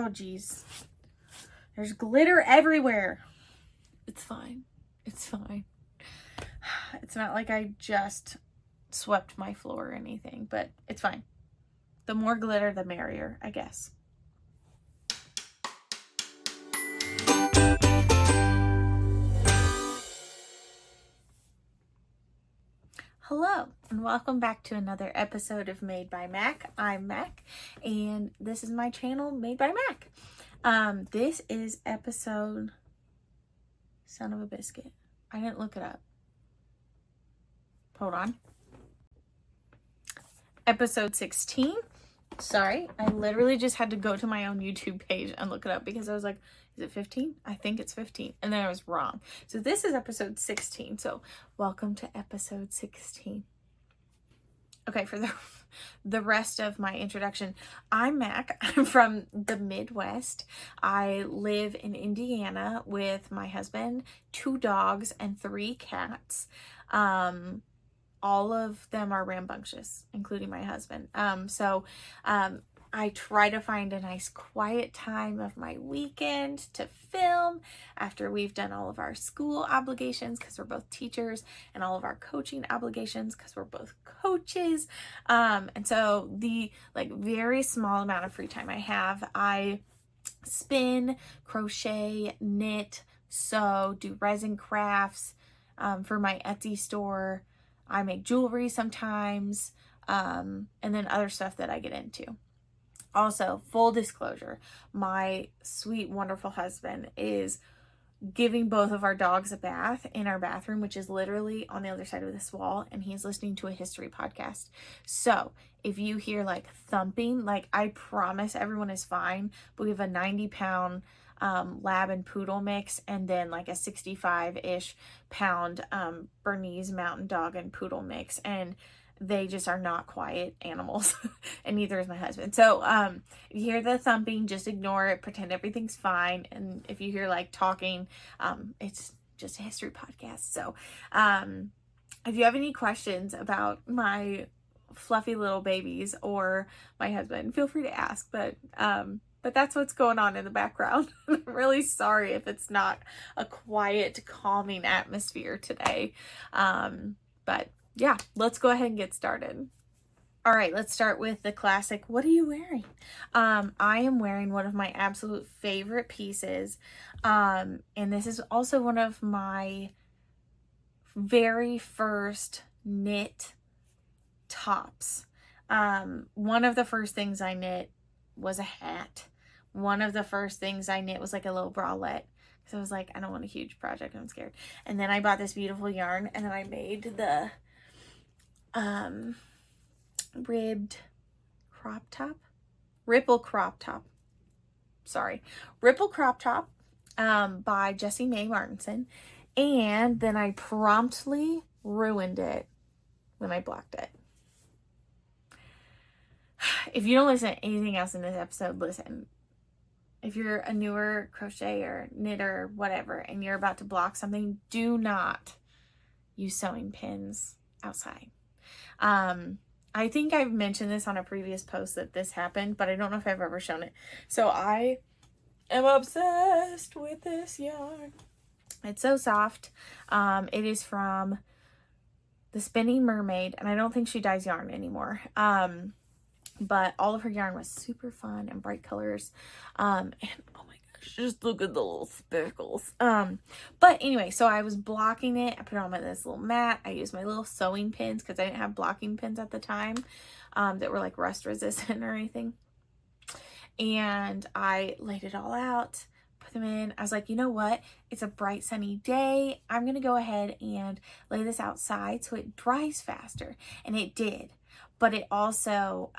Oh, geez. There's glitter everywhere. It's fine. It's fine. It's not like I just swept my floor or anything, but it's fine. The more glitter, the merrier, I guess. Hello, and welcome back to another episode of Made by Mac. I'm Mac, and this is my channel, Made by Mac. This is episode... Son of a biscuit. I didn't look it up. Hold on. Episode 16. Sorry, I literally just had to go to my own YouTube page and look it up because I was like, is it 15? I think it's 15. And then I was wrong. So this is episode 16. So welcome to episode 16. Okay, for the rest of my introduction, I'm Mac. I'm from the Midwest. I live in Indiana with my husband, 2 dogs, and 3 cats. All of them are rambunctious, including my husband. I try to find a nice quiet time of my weekend to film after we've done all of our school obligations because we're both teachers, and all of our coaching obligations because we're both coaches. And so the very small amount of free time I have, I spin, crochet, knit, sew, do resin crafts for my Etsy store. I make jewelry sometimes, and then other stuff that I get into. Also, full disclosure, my sweet, wonderful husband is giving both of our dogs a bath in our bathroom, which is literally on the other side of this wall, and he's listening to a history podcast. So if you hear thumping, I promise everyone is fine, but we have a 90-pound lab and poodle mix, and then a 65-ish pound Bernese mountain dog and poodle mix, and they just are not quiet animals, and neither is my husband. So if you hear the thumping, just ignore it, pretend everything's fine. And if you hear talking, it's just a history podcast. So if you have any questions about my fluffy little babies or my husband, feel free to ask. But that's what's going on in the background. I'm really sorry if it's not a quiet, calming atmosphere today. But yeah, let's go ahead and get started. All right, let's start with the classic, what are you wearing? I am wearing one of my absolute favorite pieces. And this is also one of my very first knit tops. One of the first things I knit was a hat. One of the first things I knit was a little bralette. So I was like, I don't want a huge project, I'm scared. And then I bought this beautiful yarn, and then I made the ribbed crop top, ripple crop top by Jessie Martinson, and then I promptly ruined it when I blocked it. If you don't listen to anything else in this episode, listen. If you're a newer crocheter, knitter, whatever, and you're about to block something, do not use sewing pins outside. I think I've mentioned this on a previous post that this happened, but I don't know if I've ever shown it. So I am obsessed with this yarn. It's so soft. It is from the SpinningMermaid, and I don't think she dyes yarn anymore. But all of her yarn was super fun and bright colors. And oh my gosh, just look at the little speckles. But anyway, so I was blocking it. I put it on this little mat. I used my little sewing pins because I didn't have blocking pins at the time that were rust resistant or anything. And I laid it all out, put them in. I was like, you know what? It's a bright sunny day. I'm going to go ahead and lay this outside so it dries faster. And it did. But it also,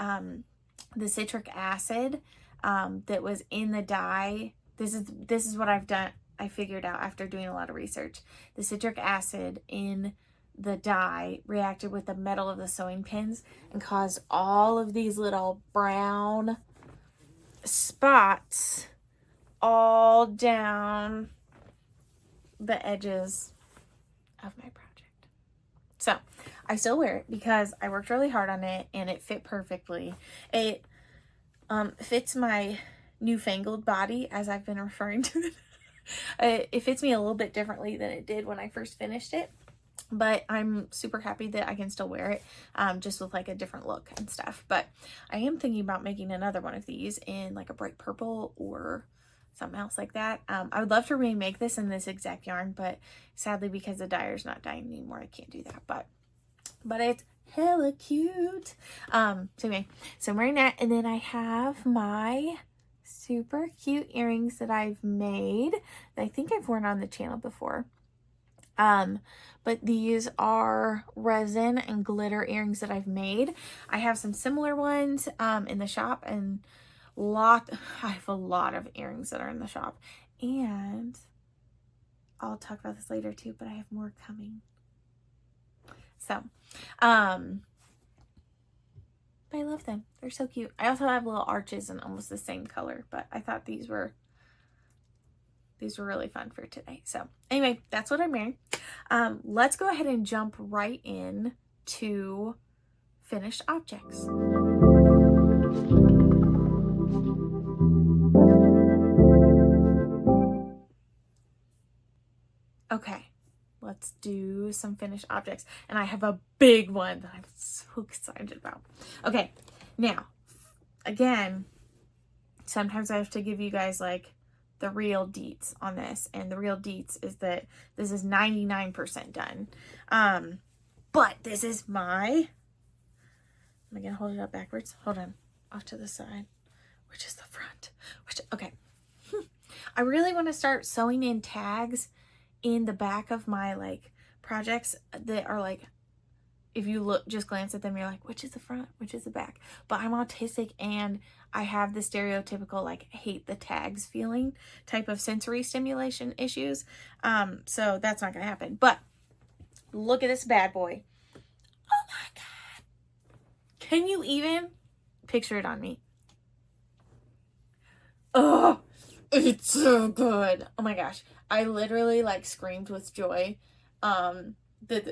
the citric acid that was in the dye, this is what I've done. I figured out after doing a lot of research. The citric acid in the dye reacted with the metal of the sewing pins and caused all of these little brown spots all down the edges of my project. So I still wear it because I worked really hard on it and it fit perfectly. It fits my newfangled body, as I've been referring to it. It fits me a little bit differently than it did when I first finished it, but I'm super happy that I can still wear it, just with like a different look and stuff. But I am thinking about making another one of these in like a bright purple or something else like that. I would love to remake this in this exact yarn, but sadly because the dyer's not dyeing anymore, I can't do that. But it's hella cute. So anyway, so I'm wearing that, and then I have my super cute earrings that I've made that I think I've worn on the channel before. But these are resin and glitter earrings that I've made. I have some similar ones in the shop, and I have a lot of earrings that are in the shop, and I'll talk about this later too, but I have more coming. So, I love them. They're so cute. I also have little arches in almost the same color, but I thought these were really fun for today. So anyway, that's what I'm wearing. Let's go ahead and jump right in to finished objects. Okay, let's do some finished objects. And I have a big one that I'm so excited about. Okay, now, again, sometimes I have to give you guys like the real deets on this. And the real deets is that this is 99% done. But this is am I gonna hold it up backwards? Hold on, off to the side. Which is the front? Okay. I really want to start sewing in tags in the back of my like projects that are like, if you just glance at them, you're like, which is the front, which is the back? But I'm autistic, and I have the stereotypical like hate the tags feeling type of sensory stimulation issues. So that's not gonna happen. But look at this bad boy. Oh my God. Can you even picture it on me? Oh, it's so good. Oh my gosh. I literally like screamed with joy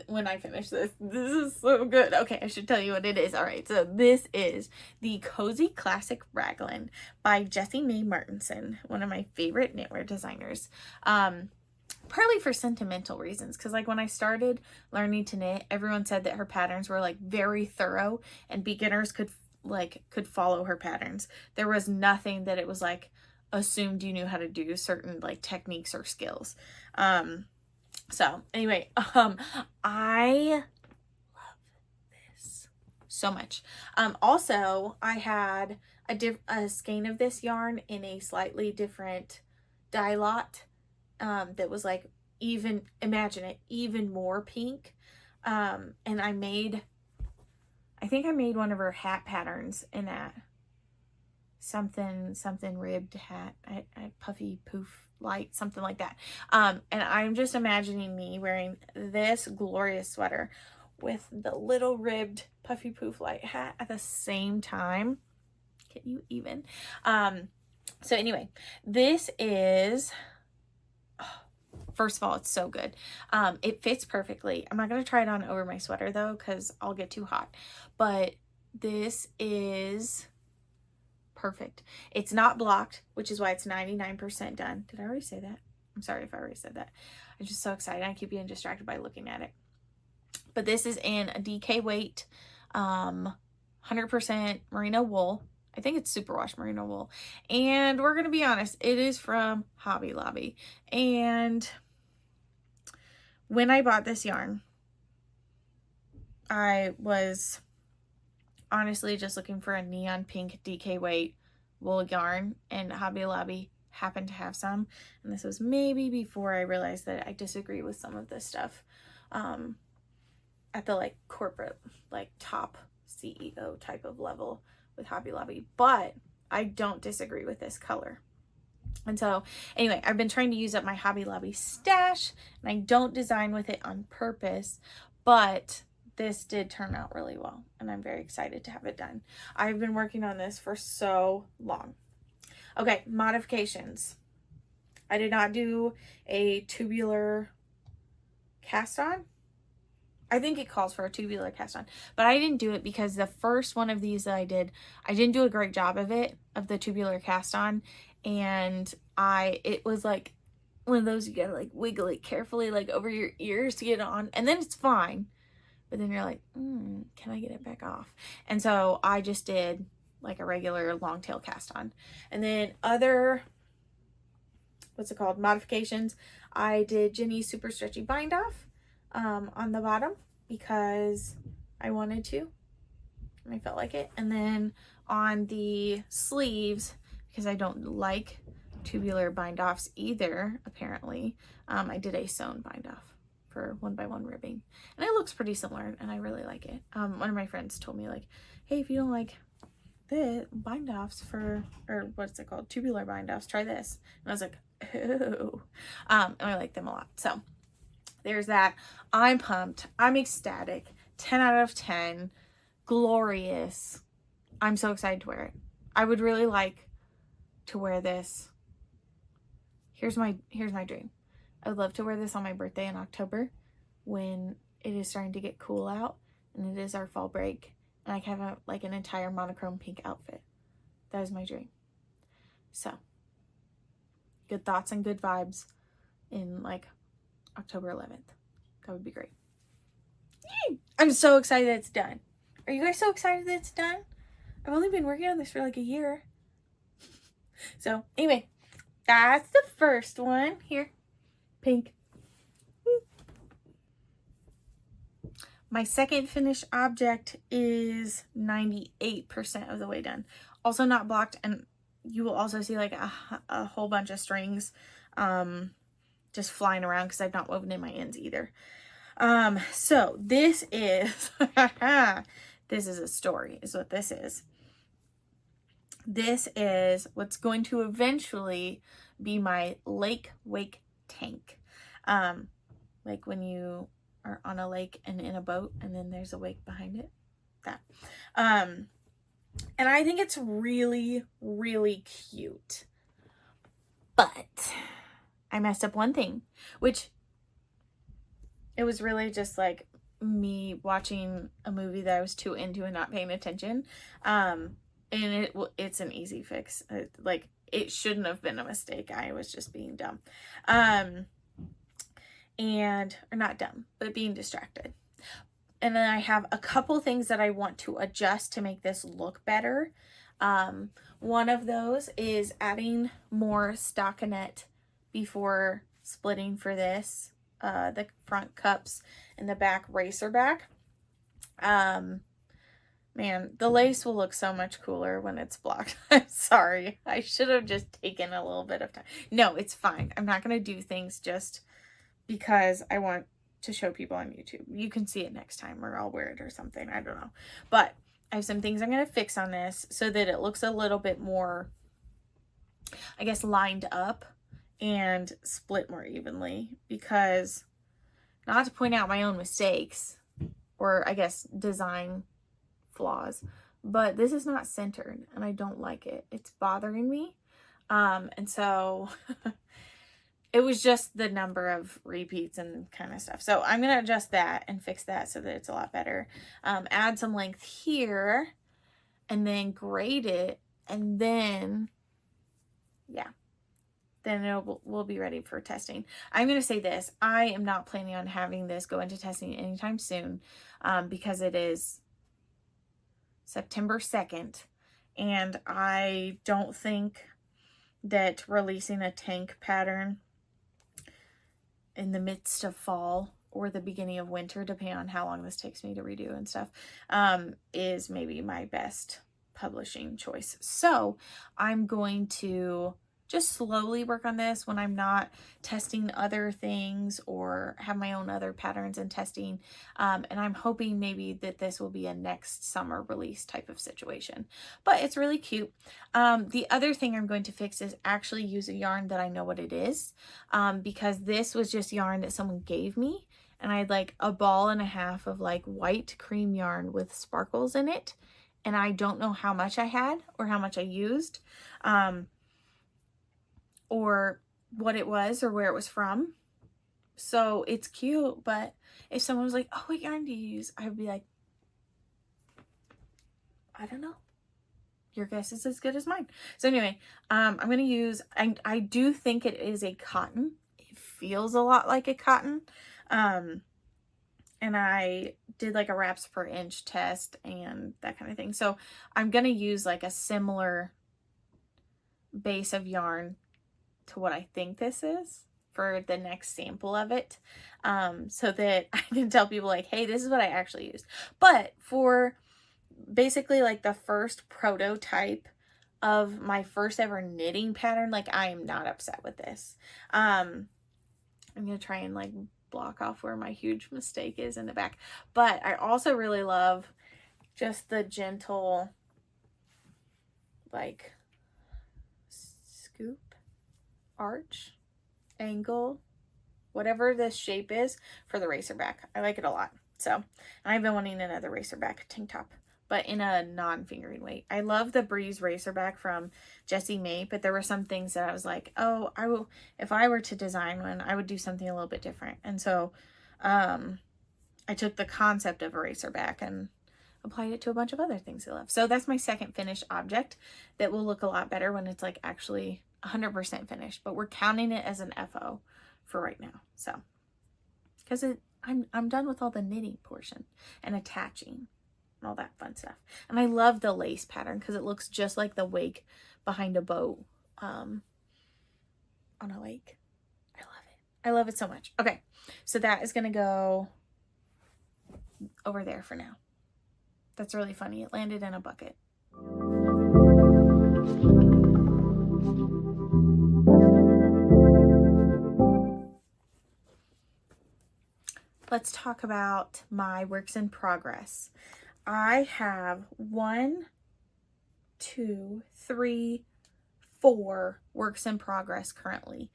when I finished this. This is so good. Okay, I should tell you what it is. All right, so this is the Cozy Classic Raglan by Jessie Martinson, one of my favorite knitwear designers. Partly for sentimental reasons, because like when I started learning to knit, everyone said that her patterns were like very thorough and beginners could follow her patterns. There was nothing that it was like assumed you knew how to do certain like techniques or skills. So anyway, I love this so much. Also I had a skein of this yarn in a slightly different dye lot, that was like imagine it, even more pink. And I think I made one of her hat patterns in that something ribbed hat, a puffy poof light, something like that. And I'm just imagining me wearing this glorious sweater with the little ribbed puffy poof light hat at the same time. Can you even? So anyway, this is, first of all, it's so good. It fits perfectly. I'm not going to try it on over my sweater though, because I'll get too hot. But this is perfect. It's not blocked, which is why it's 99% done. Did I already say that? I'm sorry if I already said that. I'm just so excited. I keep getting distracted by looking at it. But this is in a DK weight, 100% merino wool. I think it's superwash merino wool. And we're going to be honest, it is from Hobby Lobby. And when I bought this yarn, I was honestly just looking for a neon pink DK weight wool yarn, and Hobby Lobby happened to have some. And this was maybe before I realized that I disagree with some of this stuff at the like corporate, like top CEO type of level with Hobby Lobby, but I don't disagree with this color. And so anyway, I've been trying to use up my Hobby Lobby stash, and I don't design with it on purpose, but this did turn out really well, and I'm very excited to have it done. I've been working on this for so long. Okay, modifications. I did not do a tubular cast on. I think it calls for a tubular cast on, but I didn't do it because the first one of these that I didn't do a great job of the tubular cast on. And it was like one of those you gotta like wiggle it carefully like over your ears to get it on, and then it's fine. But then you're like, can I get it back off? And so I just did like a regular long tail cast on. And then other, what's it called, modifications, I did Jenny's super stretchy bind off on the bottom because I wanted to and I felt like it. And then on the sleeves, because I don't like tubular bind offs either, apparently, I did a sewn bind off for 1x1 ribbing, and it looks pretty similar and I really like it. One of my friends told me like, hey, if you don't like the bind offs or what's it called, tubular bind offs, try this. And I was like, oh, and I like them a lot. So there's that. I'm pumped, I'm ecstatic, 10 out of 10, glorious. I'm so excited to wear it. I would really like to wear this. Here's my dream. I would love to wear this on my birthday in October when it is starting to get cool out and it is our fall break, and I can have like an entire monochrome pink outfit. That is my dream. So good thoughts and good vibes in like October 11th. That would be great. Yay! I'm so excited that it's done. Are you guys so excited that it's done? I've only been working on this for like a year. So anyway, that's the first one. Here, pink. My second finished object is 98% of the way done. Also not blocked, and you will also see like a whole bunch of strings just flying around because I've not woven in my ends either. So this is, this is a story is what this is. This is what's going to eventually be my lake wake tank. Like when you are on a lake and in a boat and then there's a wake behind it. That. And I think it's really, really cute. But I messed up one thing, which it was really just like me watching a movie that I was too into and not paying attention. And it's an easy fix. Like it shouldn't have been a mistake. I was just being dumb. Or not dumb, but being distracted. And then I have a couple things that I want to adjust to make this look better. One of those is adding more stockinette before splitting for this, the front cups and the back racer back. Man, the lace will look so much cooler when it's blocked. I'm sorry. I should have just taken a little bit of time. No, it's fine. I'm not going to do things just because I want to show people on YouTube. You can see it next time, or I'll wear it or something. I don't know. But I have some things I'm going to fix on this so that it looks a little bit more, I guess, lined up and split more evenly, because not to point out my own mistakes or I guess design flaws, but this is not centered and I don't like it. It's bothering me. And so it was just the number of repeats and kind of stuff. So I'm going to adjust that and fix that so that it's a lot better. Add some length here and then grade it, and then yeah, then we'll be ready for testing. I'm going to say this. I am not planning on having this go into testing anytime soon, because it is September 2nd, and I don't think that releasing a tank pattern in the midst of fall or the beginning of winter, depending on how long this takes me to redo and stuff, is maybe my best publishing choice. So I'm going to just slowly work on this when I'm not testing other things or have my own other patterns and testing. And I'm hoping maybe that this will be a next summer release type of situation. But it's really cute. The other thing I'm going to fix is actually use a yarn that I know what it is. Because this was just yarn that someone gave me. And I had like a ball and a half of like white cream yarn with sparkles in it. And I don't know how much I had or how much I used. Or what it was or where it was from. So it's cute, but if someone was like, oh, what yarn do you use? I would be like, I don't know. Your guess is as good as mine. So anyway, I'm going to use, I do think it is a cotton. It feels a lot like a cotton. And I did like a wraps per inch test and that kind of thing. So I'm going to use like a similar base of yarn to what I think this is for the next sample of it. So that I can tell people like, hey, this is what I actually used. But for basically like the first prototype of my first ever knitting pattern, like I am not upset with this. I'm gonna try and like block off where my huge mistake is in the back, but I also really love just the gentle like scoop, arch, angle, whatever this shape is for the racerback. I like it a lot. So I've been wanting another racerback tank top, but in a non-fingering weight. I love the Breeze racerback from Jessie made, but there were some things that I was like, oh, I will, if I were to design one, I would do something a little bit different. And so I took the concept of a racerback and applied it to a bunch of other things I love. So that's my second finished object that will look a lot better when it's like actually 100% finished, but we're counting it as an FO for right now. So, because I'm done with all the knitting portion and attaching and all that fun stuff. And I love the lace pattern because it looks just like the wake behind a boat on a lake. I love it. I love it so much. Okay, so that is going to go over there for now. That's really funny. It landed in a bucket. Let's talk about my works in progress. I have 1, 2, 3, 4 works in progress currently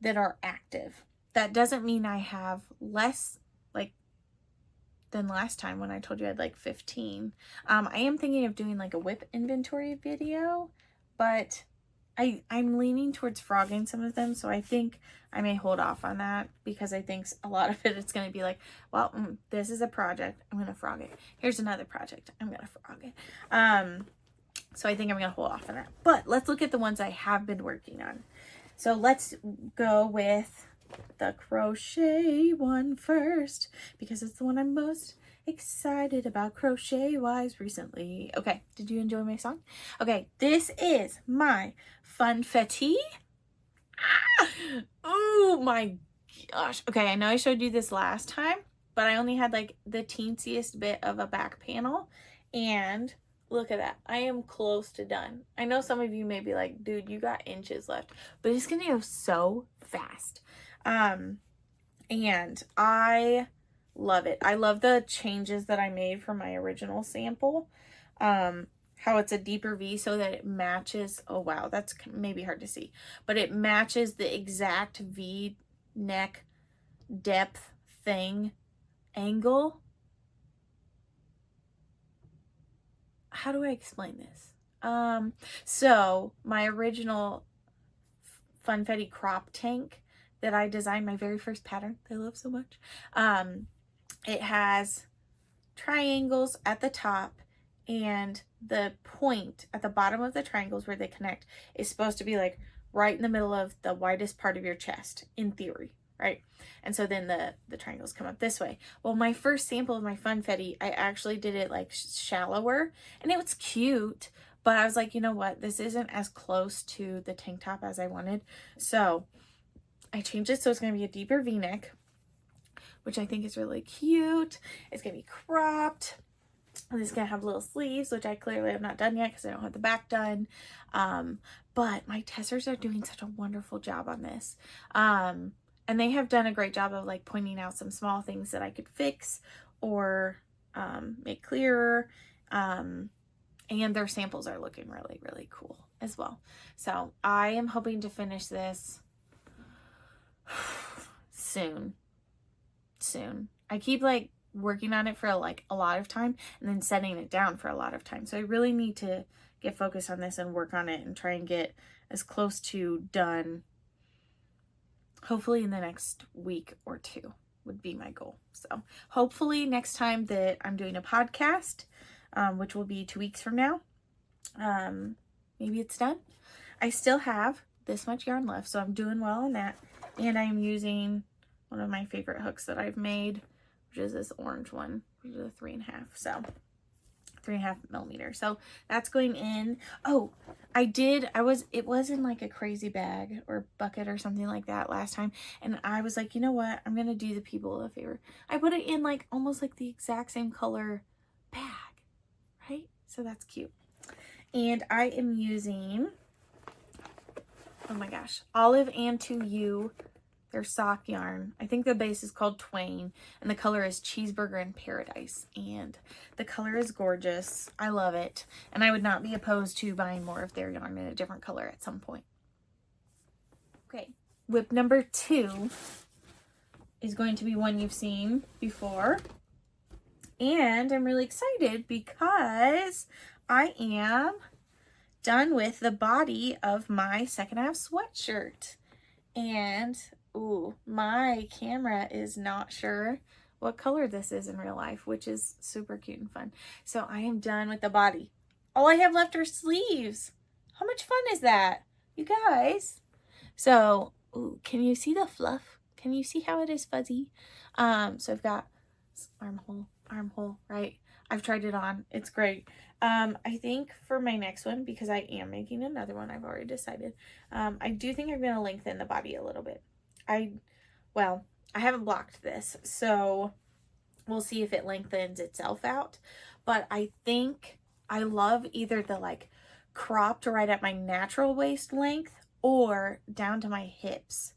that are active. That doesn't mean I have less like than last time when I told you I had like 15. I am thinking of doing like a whip inventory video, but I'm leaning towards frogging some of them, so I think I may hold off on that because I think a lot of it's going to be like, well, this is a project, I'm going to frog it. Here's another project, I'm going to frog it. So I think I'm going to hold off on that. But let's look at the ones I have been working on. So let's go with the crochet one first because it's the one I'm most excited about crochet wise recently. Okay, did you enjoy my song? Okay, this is my Funfetti. Oh my gosh. Okay, I know I showed you this last time, but I only had like the teensiest bit of a back panel, and look at that. I am close to done. I know some of you may be like, dude, you got inches left, but it's gonna go so fast. And I love it. I love the changes that I made from my original sample. How it's a deeper V so that it matches, oh wow, that's maybe hard to see, but it matches the exact V neck depth thing angle. How do I explain this? So my original Funfetti crop tank that I designed, my very first pattern that I love so much, it has triangles at the top, and the point at the bottom of the triangles where they connect is supposed to be like right in the middle of the widest part of your chest, in theory, right? And so then the triangles come up this way. Well, my first sample of my Funfetti, I actually did it like shallower, and it was cute, but I was like, you know what, this isn't as close to the tank top as I wanted. So I changed it so it's going to be a deeper V-neck, which I think is really cute. It's going to be cropped. And it's going to have little sleeves, which I clearly have not done yet because I don't have the back done. But my testers are doing such a wonderful job on this. And they have done a great job of like pointing out some small things that I could fix or make clearer. And their samples are looking really, really cool as well. So I am hoping to finish this soon. I keep like working on it for like a lot of time and then setting it down for a lot of time. So I really need to get focused on this and work on it and try and get as close to done hopefully in the next week or two would be my goal. So hopefully next time that I'm doing a podcast, which will be 2 weeks from now, maybe it's done. I still have this much yarn left, so I'm doing well on that. And I'm using one of my favorite hooks that I've made, which is this orange one, which is a 3.5. So 3.5 millimeter. So that's going in. Oh, it was in like a crazy bag or bucket or something like that last time. And I was like, you know what? I'm going to do the people a favor. I put it in like almost like the exact same color bag, right? So that's cute. And I am using, oh my gosh, Olive and To You. Their sock yarn. I think the base is called Twain, and the color is Cheeseburger in Paradise, and the color is gorgeous. I love it, and I would not be opposed to buying more of their yarn in a different color at some point. Okay, whip number 2 is going to be one you've seen before, and I'm really excited because I am done with the body of my second half sweatshirt. And ooh, my camera is not sure what color this is in real life, which is super cute and fun. So I am done with the body. All I have left are sleeves. How much fun is that, you guys? So, ooh, can you see the fluff? Can you see how it is fuzzy? So I've got armhole, right? I've tried it on. It's great. I think for my next one, because I am making another one, I've already decided, I do think I'm going to lengthen the body a little bit. Well, I haven't blocked this, so we'll see if it lengthens itself out. But I think I love either the like cropped right at my natural waist length or down to my hips,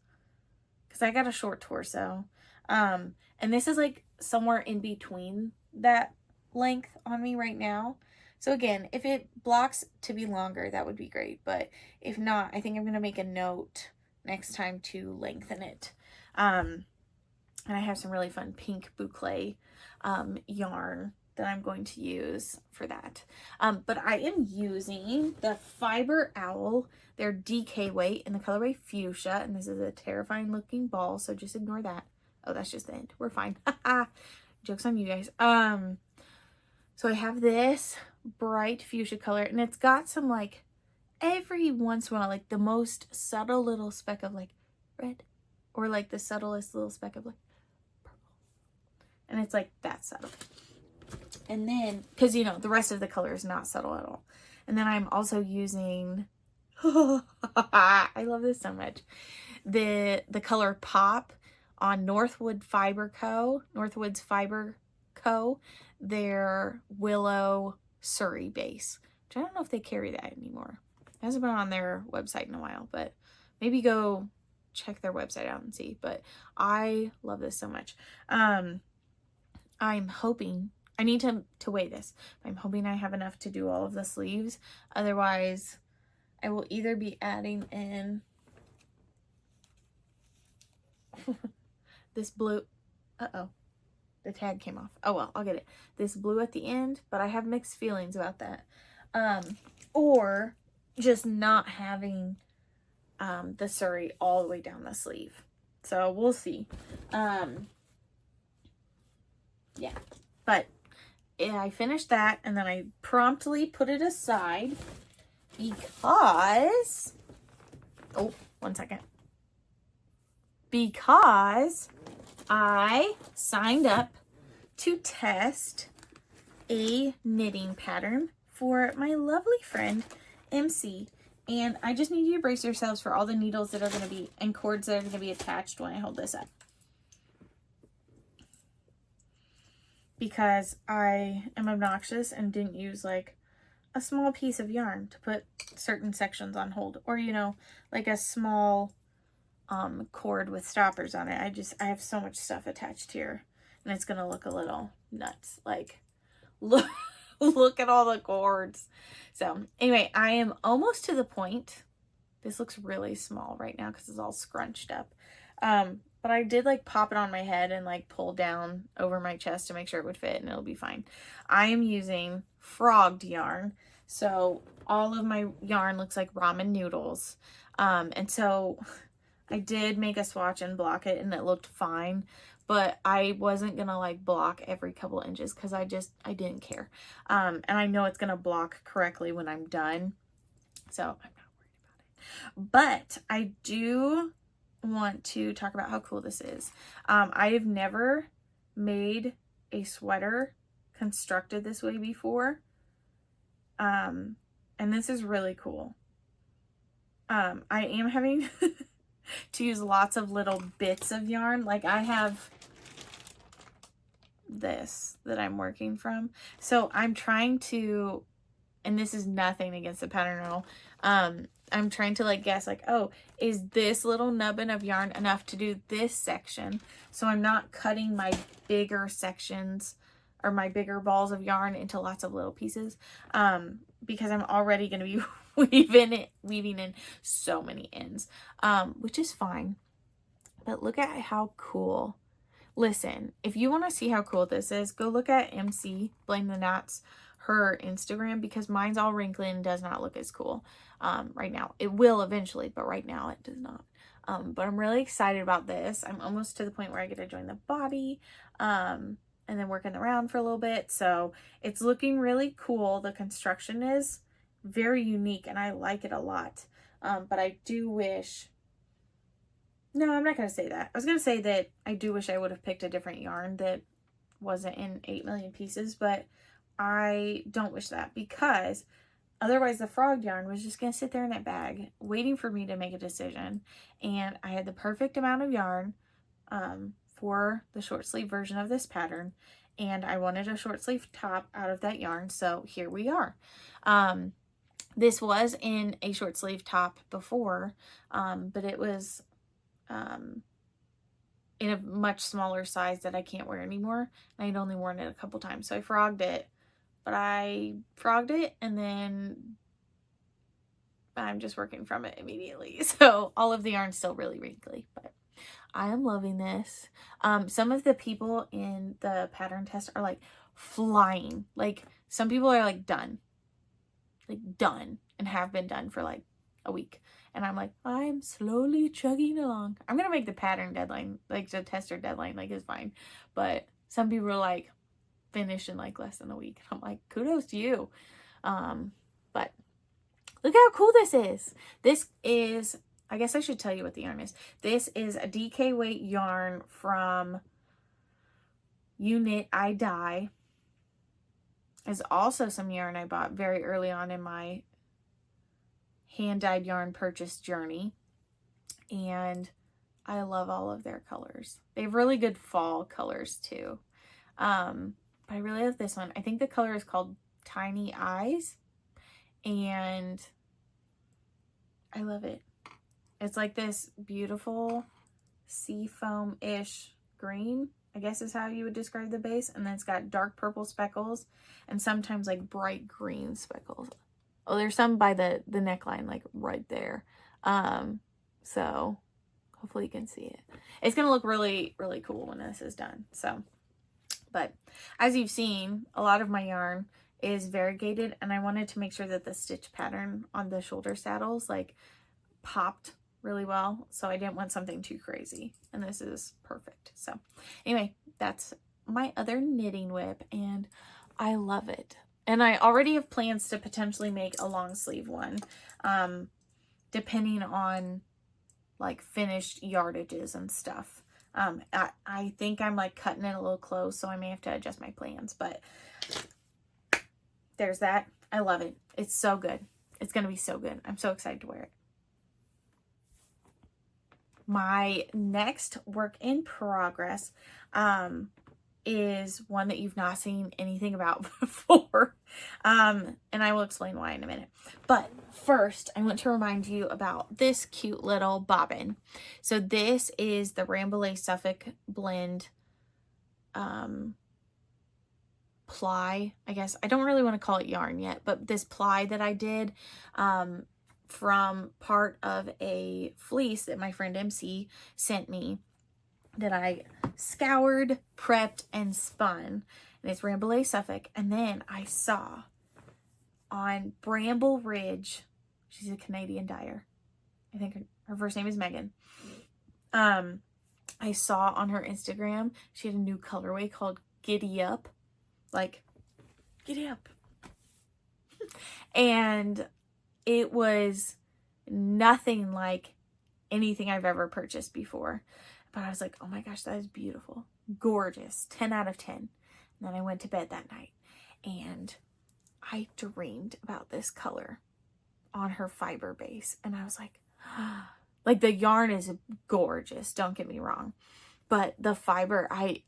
because I got a short torso. And this is like somewhere in between that length on me right now. So again, if it blocks to be longer, that would be great. But if not, I think I'm going to make a note next time to lengthen it. And I have some really fun pink boucle yarn that I'm going to use for that. But I am using the Fiber Owl, their DK weight in the colorway Fuchsia. And this is a terrifying looking ball, so just ignore that. Oh, that's just the end. We're fine. Joke's on you guys. So I have this bright fuchsia color, and it's got some like every once in a while like the most subtle little speck of like red, or like the subtlest little speck of like purple, and it's like that subtle. And then because you know the rest of the color is not subtle at all. And then I'm also using I love this so much, the color Pop on Northwood's Fiber Co, their Willow Surrey base, which I don't know if they carry that anymore. It hasn't been on their website in a while, but maybe go check their website out and see. But I love this so much. I'm hoping, I need to weigh this. I'm hoping I have enough to do all of the sleeves. Otherwise, I will either be adding in this blue, the tag came off. Oh well, I'll get it. This blue at the end, but I have mixed feelings about that. Or just not having the Surrey all the way down the sleeve. So we'll see. Yeah, but I finished that, and then I promptly put it aside because, oh, 1 second. Because I signed up to test a knitting pattern for my lovely friend MC, and I just need you to brace yourselves for all the needles that are going to be and cords that are going to be attached when I hold this up, because I am obnoxious and didn't use like a small piece of yarn to put certain sections on hold, or you know, like a small cord with stoppers on it. I have so much stuff attached here, and it's gonna look a little nuts. Like, look at all the cords. So anyway, I am almost to the point. This looks really small right now because it's all scrunched up. But I did like pop it on my head and like pull down over my chest to make sure it would fit, and it'll be fine. I am using frogged yarn, so all of my yarn looks like ramen noodles. And so I did make a swatch and block it and it looked fine, but I wasn't gonna like block every couple inches because I didn't care. And I know it's gonna block correctly when I'm done, so I'm not worried about it. But I do want to talk about how cool this is. I've never made a sweater constructed this way before. And this is really cool. I am having to use lots of little bits of yarn. Like I have this that I'm working from. So I'm trying to, and this is nothing against the pattern at all. I'm trying to like guess like, oh, is this little nubbin of yarn enough to do this section? So I'm not cutting my bigger sections or my bigger balls of yarn into lots of little pieces. Because I'm already going to be weaving in so many ends, which is fine. But look at how cool. Listen, if you want to see how cool this is, go look at MC Blame the Knots, her Instagram, because mine's all wrinkly and does not look as cool right now. It will eventually, but right now it does not. But I'm really excited about this. I'm almost to the point where I get to join the body and then working around for a little bit. So it's looking really cool. The construction is very unique and I like it a lot. But I do wish, no, I'm not going to say that. I was going to say that I do wish I would have picked a different yarn that wasn't in 8 million pieces, but I don't wish that because otherwise the frog yarn was just going to sit there in that bag waiting for me to make a decision. And I had the perfect amount of yarn for the short sleeve version of this pattern. And I wanted a short sleeve top out of that yarn. So here we are. This was in a short sleeve top before, but it was in a much smaller size that I can't wear anymore. I'd only worn it a couple times. So I frogged it, but I frogged it and then I'm just working from it immediately. So all of the yarn's still really wrinkly, but I am loving this. Some of the people in the pattern test are like flying. Like some people are like done and have been done for like a week. And I'm like, I'm slowly chugging along. I'm going to make the pattern deadline, like the tester deadline, like is fine. But some people are like finished in like less than a week. I'm like, kudos to you. But look how cool this is. This is, I guess I should tell you what the yarn is. This is a DK weight yarn from Unit I Dye. There's also some yarn I bought very early on in my hand-dyed yarn purchase journey, and I love all of their colors. They have really good fall colors too, but I really love this one. I think the color is called Tiny Eyes, and I love it. It's like this beautiful sea foam-ish green, I guess is how you would describe the base, and then it's got dark purple speckles and sometimes like bright green speckles. Oh, there's some by the neckline, like right there. So hopefully you can see it. It's going to look really, really cool when this is done. So, but as you've seen, a lot of my yarn is variegated, and I wanted to make sure that the stitch pattern on the shoulder saddles like popped really well. So I didn't want something too crazy, and this is perfect. So anyway, that's my other knitting whip, and I love it. And I already have plans to potentially make a long sleeve one, depending on like finished yardages and stuff. I think I'm like cutting it a little close, so I may have to adjust my plans, but there's that. I love it. It's so good. It's going to be so good. I'm so excited to wear it. My next work in progress, is one that you've not seen anything about before. And I will explain why in a minute. But first, I want to remind you about this cute little bobbin. So this is the Rambouillet Suffolk blend ply, I guess. I don't really want to call it yarn yet, but this ply that I did from part of a fleece that my friend MC sent me, that I scoured, prepped, and spun. And it's Rambouillet Suffolk. And then I saw on Bramble Ridge, she's a Canadian dyer. I think her first name is Megan. I saw on her Instagram, she had a new colorway called Giddy Up. Like, Giddy Up. And it was nothing like anything I've ever purchased before. But I was like, oh my gosh, that is beautiful. Gorgeous. 10 out of 10. And then I went to bed that night and I dreamed about this color on her fiber base. And I was like, like the yarn is gorgeous. Don't get me wrong. But the fiber, I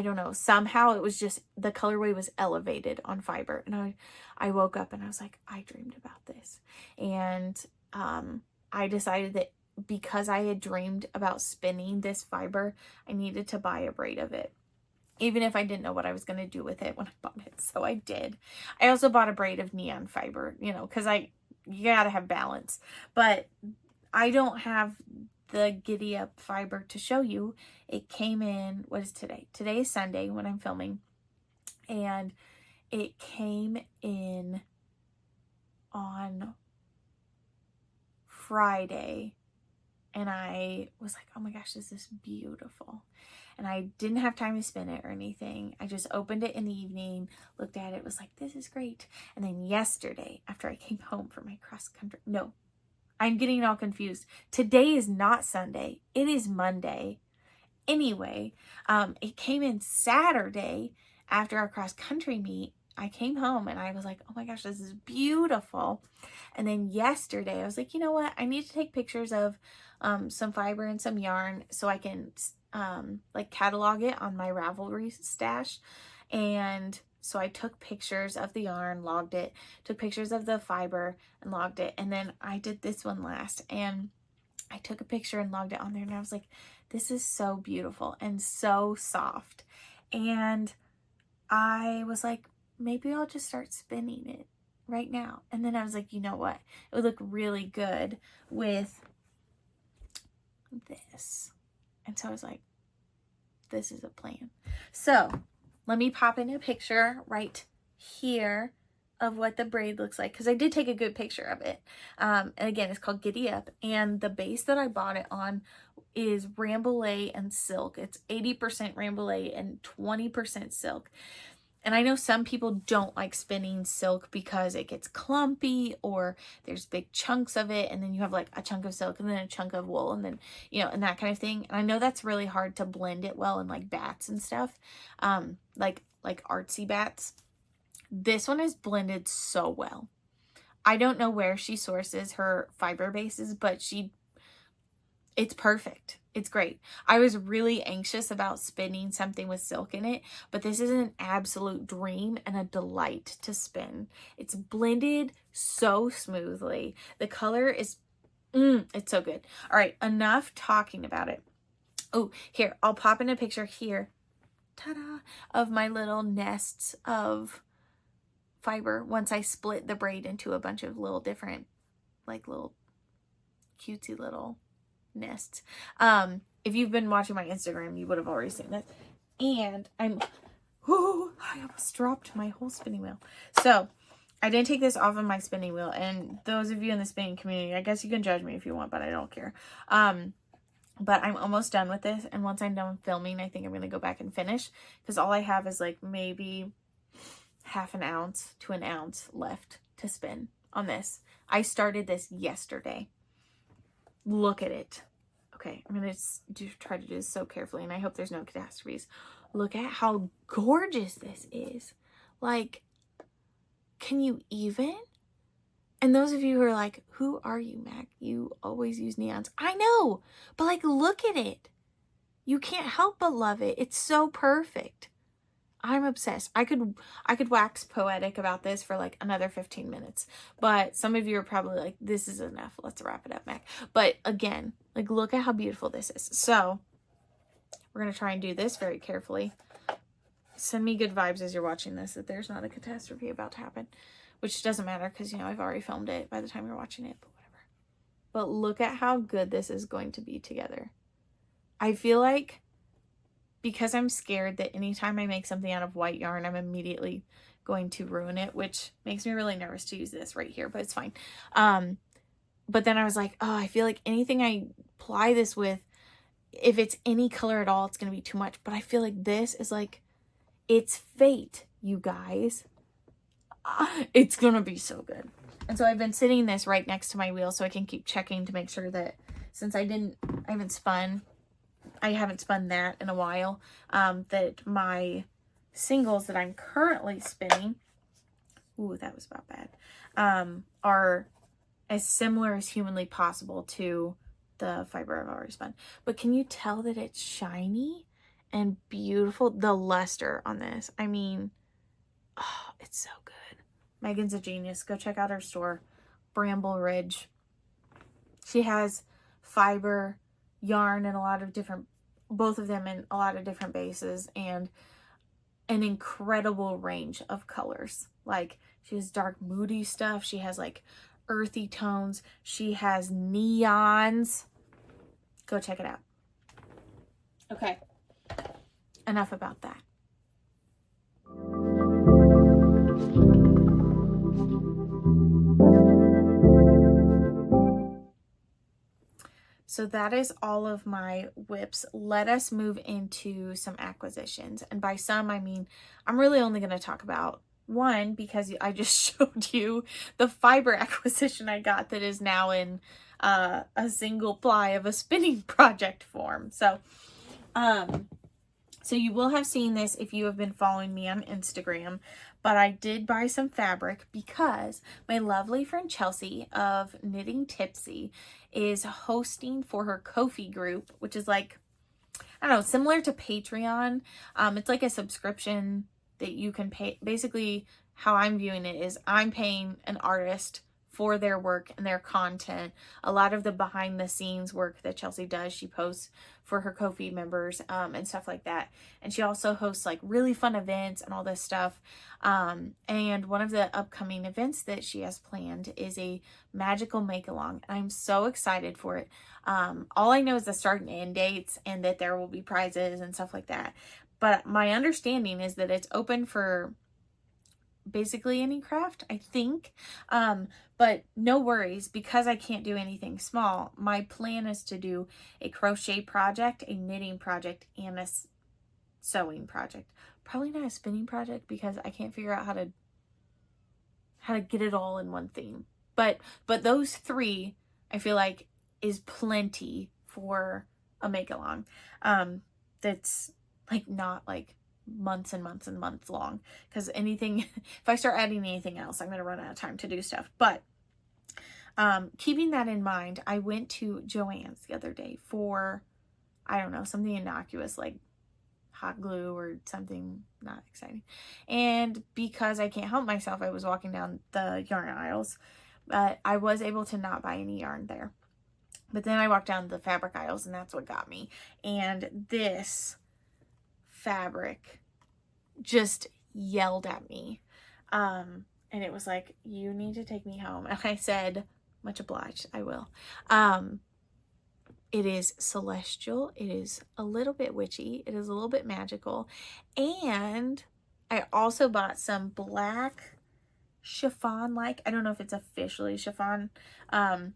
don't know. Somehow it was just, the colorway was elevated on fiber. And I woke up and I was like, I dreamed about this. And I decided that because I had dreamed about spinning this fiber, I needed to buy a braid of it. Even if I didn't know what I was going to do with it when I bought it. So I did. I also bought a braid of neon fiber, you know, because you got to have balance. But I don't have the Giddy Up fiber to show you. It came in, what is today? Today is Sunday when I'm filming. And it came in on Friday. And I was like, oh my gosh, this is beautiful. And I didn't have time to spin it or anything. I just opened it in the evening, looked at it, was like, this is great. And then yesterday, after I came home from my cross country, no, I'm getting all confused. Today is not Sunday. It is Monday. Anyway, it came in Saturday after our cross country meet. I came home and I was like, oh my gosh, this is beautiful. And then yesterday I was like, you know what? I need to take pictures of some fiber and some yarn so I can like catalog it on my Ravelry stash. And so I took pictures of the yarn, logged it, took pictures of the fiber and logged it. And then I did this one last and I took a picture and logged it on there. And I was like, this is so beautiful and so soft. And I was like, maybe I'll just start spinning it right now. And then I was like, you know what? It would look really good with this. And so I was like, this is a plan. So let me pop in a picture right here of what the braid looks like, because I did take a good picture of it. And again, it's called Giddy Up. And the base that I bought it on is Rambouillet and silk. It's 80% Rambouillet and 20% silk. And I know some people don't like spinning silk because it gets clumpy or there's big chunks of it. And then you have like a chunk of silk and then a chunk of wool and then, you know, and that kind of thing. And I know that's really hard to blend it well in like bats and stuff, like artsy bats. This one is blended so well. I don't know where she sources her fiber bases, but it's perfect. It's great. I was really anxious about spinning something with silk in it, but this is an absolute dream and a delight to spin. It's blended so smoothly. The color is, it's so good. All right, enough talking about it. Oh, here, I'll pop in a picture here, ta-da, of my little nests of fiber once I split the braid into a bunch of little different, like little cutesy little nests. If you've been watching my Instagram, you would have already seen this. And I almost dropped my whole spinning wheel. So I didn't take this off of my spinning wheel. And those of you in the spinning community, I guess you can judge me if you want, but I don't care. But I'm almost done with this. And once I'm done filming, I think I'm going to go back and finish, because all I have is like maybe half an ounce to an ounce left to spin on this. I started this yesterday. Look at it. Okay, I'm going to try to do this so carefully, and I hope there's no catastrophes. Look at how gorgeous this is. Like, can you even? And those of you who are like, who are you, Mac? You always use neons. I know, but like, look at it. You can't help but love it. It's so perfect. I'm obsessed. I could wax poetic about this for like another 15 minutes, but some of you are probably like, this is enough. Let's wrap it up, Mac. But again, like, look at how beautiful this is. So we're going to try and do this very carefully. Send me good vibes as you're watching this, that there's not a catastrophe about to happen, which doesn't matter because, you know, I've already filmed it by the time you're watching it, but whatever. But look at how good this is going to be together. I feel like, because I'm scared that anytime I make something out of white yarn, I'm immediately going to ruin it, which makes me really nervous to use this right here, but it's fine. But then I was like, oh, I feel like anything I apply this with, if it's any color at all, it's going to be too much. But I feel like this is like, it's fate, you guys. It's going to be so good. And so I've been sitting this right next to my wheel so I can keep checking to make sure that, since I haven't spun that in a while, that my singles that I'm currently spinning, ooh, that was about bad, are as similar as humanly possible to the fiber I've already spun. But can you tell that it's shiny and beautiful? The luster on this, I mean, oh, it's so good. Megan's a genius. Go check out her store, Bramble Ridge. She has fiber, yarn, and a lot of different, both of them in a lot of different bases, and an incredible range of colors. Like, she has dark moody stuff. She has like earthy tones. She has neons. Go check it out. Okay. Enough about that. So that is all of my whips. Let us move into some acquisitions. And by some, I mean, I'm really only going to talk about one, because I just showed you the fiber acquisition I got that is now in a single ply of a spinning project form. So you will have seen this if you have been following me on Instagram, but I did buy some fabric because my lovely friend Chelsea of Knitting Tipsy is hosting for her Ko-fi group, which is like, I don't know, similar to Patreon. It's like a subscription that you can pay. Basically, how I'm viewing it is I'm paying an artist for their work and their content. A lot of the behind the scenes work that Chelsea does, she posts for her Ko-fi members, and stuff like that. And she also hosts like really fun events and all this stuff. And one of the upcoming events that she has planned is a magical make-along. And I'm so excited for it. All I know is the start and end dates, and that there will be prizes and stuff like that. But my understanding is that it's open for basically any craft, I think. But no worries, because I can't do anything small. My plan is to do a crochet project, a knitting project, and a sewing project. Probably not a spinning project, because I can't figure out how to get it all in one theme. But those three, I feel like, is plenty for a make-along. That's like not like months and months and months long, because anything, if I start adding anything else, I'm going to run out of time to do stuff. But keeping that in mind, I went to Joann's the other day for, I don't know, something innocuous like hot glue or something not exciting. And because I can't help myself, I was walking down the yarn aisles, but I was able to not buy any yarn there. But then I walked down the fabric aisles, and that's what got me. And this fabric just yelled at me. And it was like, you need to take me home. And I said, much obliged, I will. It is celestial. It is a little bit witchy. It is a little bit magical. And I also bought some black chiffon, like, I don't know if it's officially chiffon. I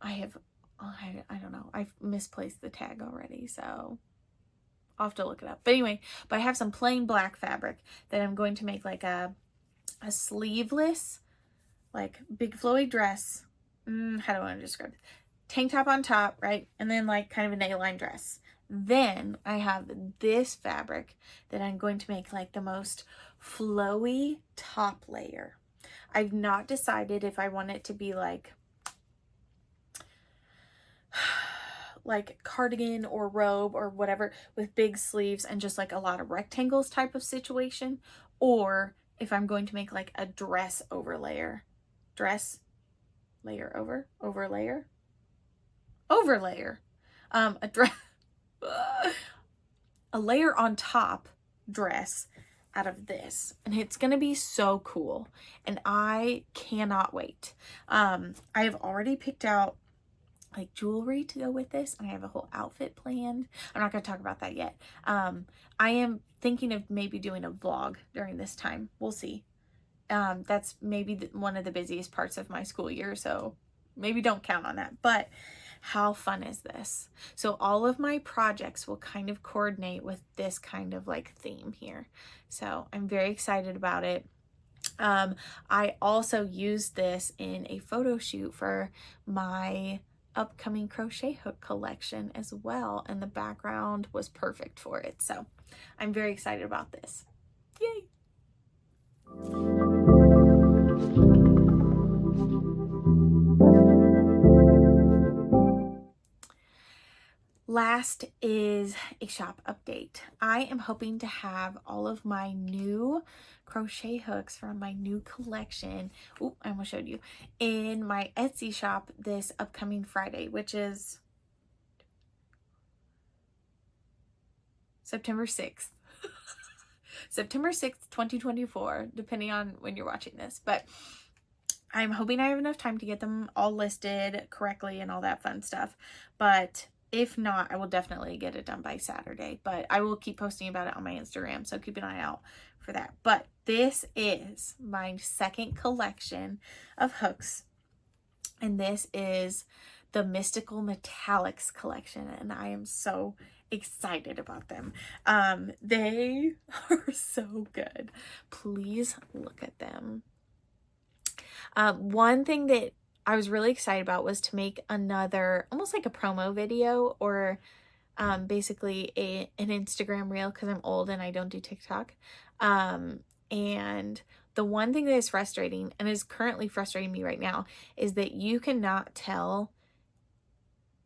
don't know. I've misplaced the tag already, so I'll have to look it up. But anyway, I have some plain black fabric that I'm going to make like a sleeveless, like big flowy dress. How do I want to describe it? Tank top on top, right? And then like kind of a A-line dress. Then I have this fabric that I'm going to make like the most flowy top layer. I've not decided if I want it to be like cardigan or robe or whatever with big sleeves and just like a lot of rectangles type of situation, or if I'm going to make like a dress over layer, a layer on top dress out of this, and it's gonna be so cool, and I cannot wait. I have already picked out like jewelry to go with this, and I have a whole outfit planned. I'm not going to talk about that yet. I am thinking of maybe doing a vlog during this time. We'll see. That's maybe one of the busiest parts of my school year, so maybe don't count on that. But How fun is this? So all of my projects will kind of coordinate with this kind of like theme here. So I'm very excited about it. I also used this in a photo shoot for my upcoming crochet hook collection as well, and the background was perfect for it. So I'm very excited about this. Yay! Last is a shop update. I am hoping to have all of my new crochet hooks from my new collection, I almost showed you, in my Etsy shop this upcoming Friday, which is September 6th. September 6th, 2024, depending on when you're watching this. But I'm hoping I have enough time to get them all listed correctly and all that fun stuff. But if not, I will definitely get it done by Saturday. But I will keep posting about it on my Instagram, so keep an eye out for that. But this is my second collection of hooks. And this is the Mystical Metallics collection. And I am so excited about them. They are so good. Please look at them. One thing that I was really excited about was to make another, almost like a promo video, or basically an Instagram reel, because I'm old and I don't do TikTok. And the one thing that is frustrating, and is currently frustrating me right now, is that you cannot tell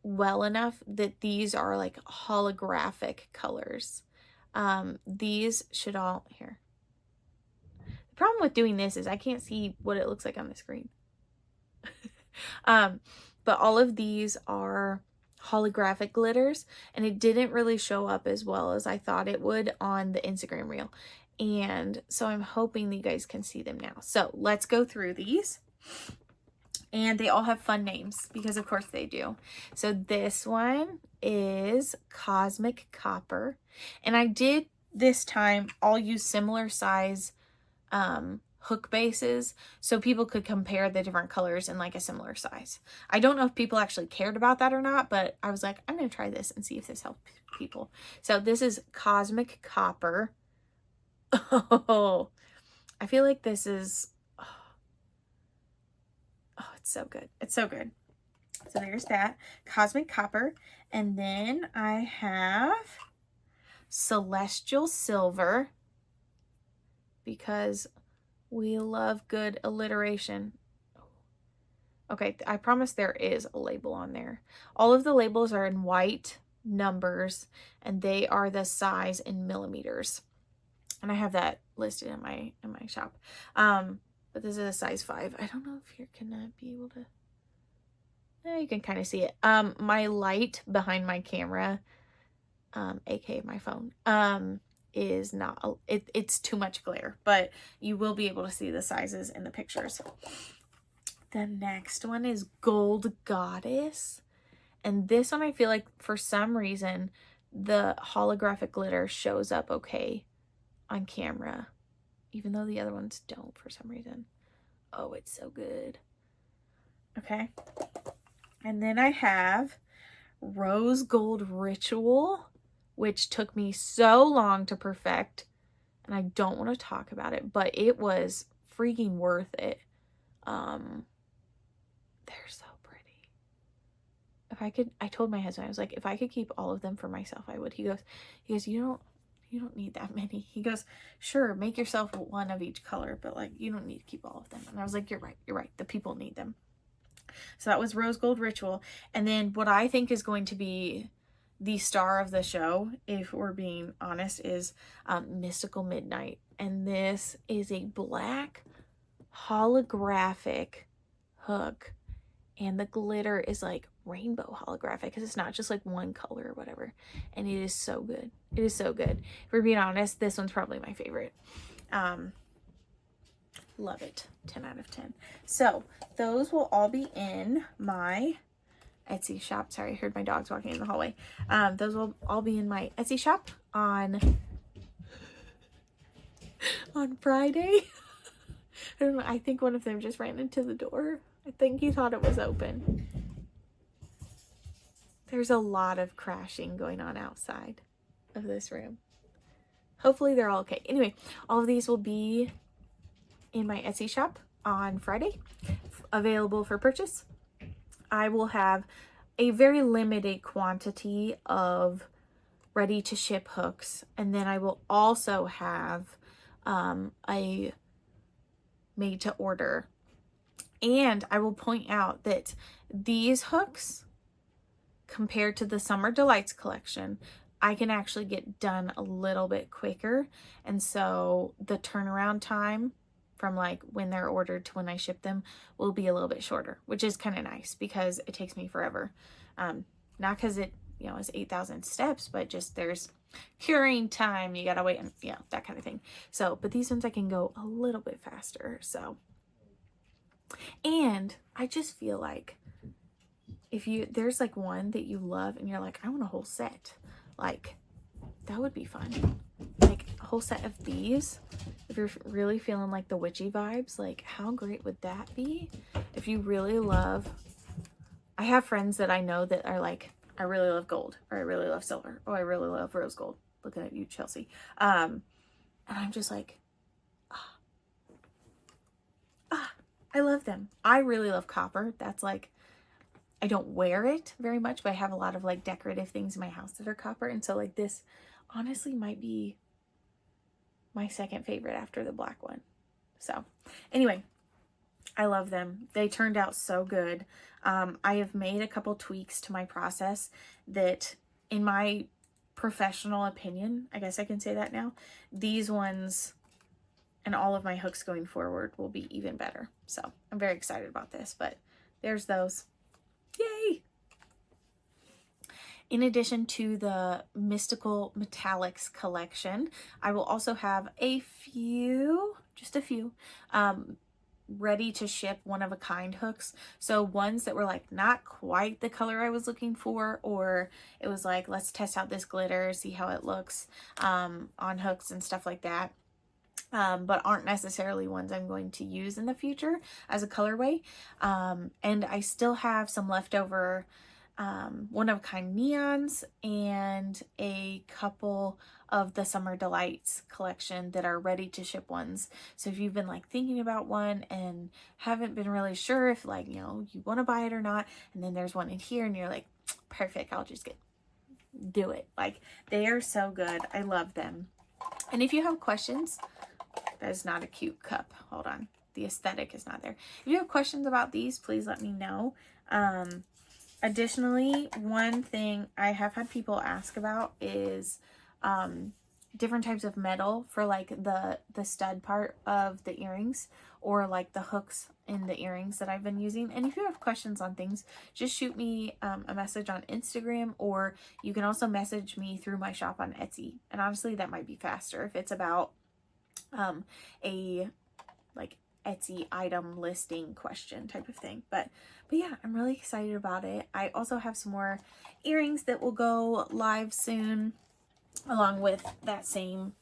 well enough that these are like holographic colors. These should all, here. The problem with doing this is I can't see what it looks like on the screen. But all of these are holographic glitters, and it didn't really show up as well as I thought it would on the Instagram reel. And so I'm hoping that you guys can see them now. So let's go through these. And they all have fun names, because of course they do. So this one is Cosmic Copper. And I did this time, I'll use similar size hook bases so people could compare the different colors in like a similar size. I don't know if people actually cared about that or not, but I was like, I'm going to try this and see if this helps people. So this is Cosmic Copper. Oh, I feel like this is, oh, it's so good. It's so good. So there's that, Cosmic Copper. And then I have Celestial Silver, because we love good alliteration. Okay, I promise there is a label on there. All of the labels are in white numbers, and they are the size in millimeters. And I have that listed in my shop. But this is a size 5. I don't know if you're gonna be able to. You can kind of see it. My light behind my camera, aka my phone, is not, it's too much glare, but you will be able to see the sizes in the pictures. The next one is Gold Goddess, and this one I feel like for some reason the holographic glitter shows up okay on camera, even though the other ones don't for some reason. Oh, it's so good. Okay, and then I have Rose Gold Ritual, which took me so long to perfect, and I don't want to talk about it, but it was freaking worth it. They're so pretty. If I could, I told my husband, I was like, if I could keep all of them for myself, I would. He goes, you don't need that many. He goes, sure, make yourself one of each color, but like, you don't need to keep all of them. And I was like, you're right. The people need them. So that was Rose Gold Ritual. And then what I think is going to be the star of the show, if we're being honest, is Mystical Midnight. And this is a black holographic hook, and the glitter is like rainbow holographic, because it's not just like one color or whatever. And it is so good. It is so good. If we're being honest, this one's probably my favorite. Love it. 10 out of 10. So those will all be in my Etsy shop. Sorry, I heard my dogs walking in the hallway. Those will all be in my Etsy shop on Friday. I don't know. I think one of them just ran into the door. I think he thought it was open. There's a lot of crashing going on outside of this room. Hopefully they're all okay. Anyway, all of these will be in my Etsy shop on Friday, available for purchase. I will have a very limited quantity of ready to ship hooks, and then I will also have a made to order. And I will point out that these hooks, compared to the Summer Delights collection, I can actually get done a little bit quicker. And so the turnaround time from like when they're ordered to when I ship them will be a little bit shorter, which is kind of nice because it takes me forever. Not because it, you know, is 8,000 steps, but just there's curing time. You gotta wait and, you know, that kind of thing. So, but these ones I can go a little bit faster. So, and I just feel like if there's like one that you love and you're like, I want a whole set, like that would be fun. Like a whole set of these, if you're really feeling like the witchy vibes, like how great would that be? If you really love, I have friends that I know that are like, I really love gold, or I really love silver, or I really love rose gold. Looking at you, Chelsea. And I'm just like, I love them. I really love copper. That's like, I don't wear it very much, but I have a lot of like decorative things in my house that are copper. And so like this honestly might be my second favorite after the black one. So anyway, I love them. They turned out so good. I have made a couple tweaks to my process that, in my professional opinion, I guess I can say that now, these ones and all of my hooks going forward will be even better. So I'm very excited about this, but there's those. Yay! In addition to the Mystical Metallics collection, I will also have just a few, ready to ship one-of-a-kind hooks. So ones that were like not quite the color I was looking for, or it was like, let's test out this glitter, see how it looks on hooks and stuff like that. But aren't necessarily ones I'm going to use in the future as a colorway. And I still have some leftover one-of-a-kind neons and a couple of the Summer Delights collection that are ready to ship ones. So if you've been like thinking about one and haven't been really sure if like, you know, you want to buy it or not, and then there's one in here and you're like, perfect, I'll just do it. Like, they are so good. I love them. And if you have questions, that is not a cute cup. Hold on. The aesthetic is not there. If you have questions about these, please let me know. Additionally, one thing I have had people ask about is different types of metal for like the stud part of the earrings, or like the hooks in the earrings that I've been using. And if you have questions on things, just shoot me a message on Instagram, or you can also message me through my shop on Etsy. And honestly, that might be faster if it's about a like Etsy item listing question type of thing. But yeah, I'm really excited about it. I also have some more earrings that will go live soon, along with that same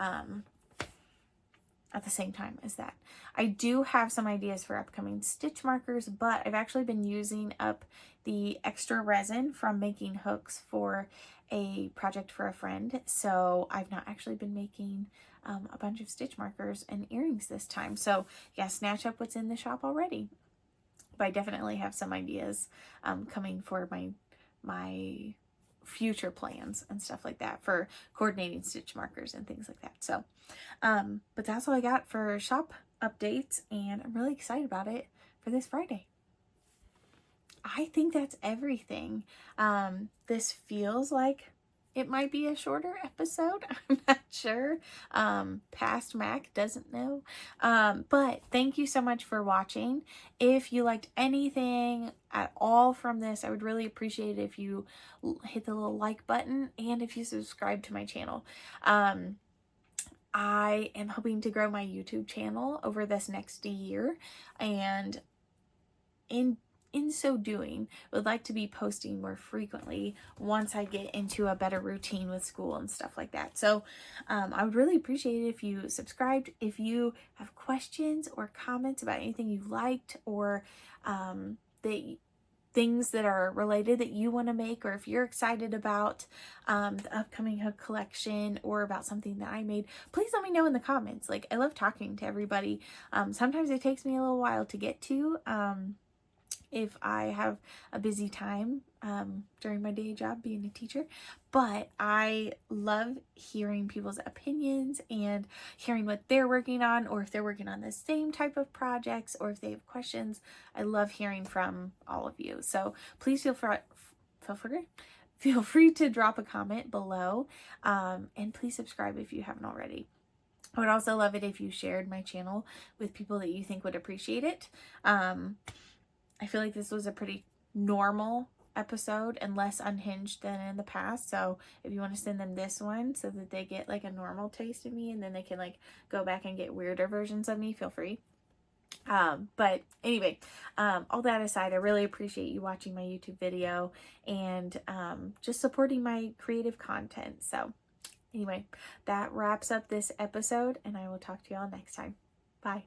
at the same time as that. I do have some ideas for upcoming stitch markers, but I've actually been using up the extra resin from making hooks for a project for a friend. So I've not actually been making a bunch of stitch markers and earrings this time. So yeah, snatch up what's in the shop already. But I definitely have some ideas coming for my future plans and stuff like that for coordinating stitch markers and things like that. So but that's all I got for shop updates, and I'm really excited about it for this Friday. I think that's everything. This feels like it might be a shorter episode. I'm not sure. Past Mac doesn't know. But thank you so much for watching. If you liked anything at all from this, I would really appreciate it if you hit the little like button, and if you subscribe to my channel. I am hoping to grow my YouTube channel over this next year, and in so doing, would like to be posting more frequently once I get into a better routine with school and stuff like that. So I would really appreciate it if you subscribed. If you have questions or comments about anything you liked, or that things that are related that you want to make, or if you're excited about the upcoming hook collection or about something that I made, please let me know in the comments. Like, I love talking to everybody. Sometimes it takes me a little while to get to if I have a busy time during my day job being a teacher, but I love hearing people's opinions and hearing what they're working on, or if they're working on the same type of projects, or if they have questions. I love hearing from all of you. So please feel free to drop a comment below, and please subscribe if you haven't already. I would also love it if you shared my channel with people that you think would appreciate it. I feel like this was a pretty normal episode and less unhinged than in the past. So if you want to send them this one so that they get like a normal taste of me, and then they can like go back and get weirder versions of me, feel free. But anyway, all that aside, I really appreciate you watching my YouTube video and just supporting my creative content. So anyway, that wraps up this episode, and I will talk to y'all next time. Bye.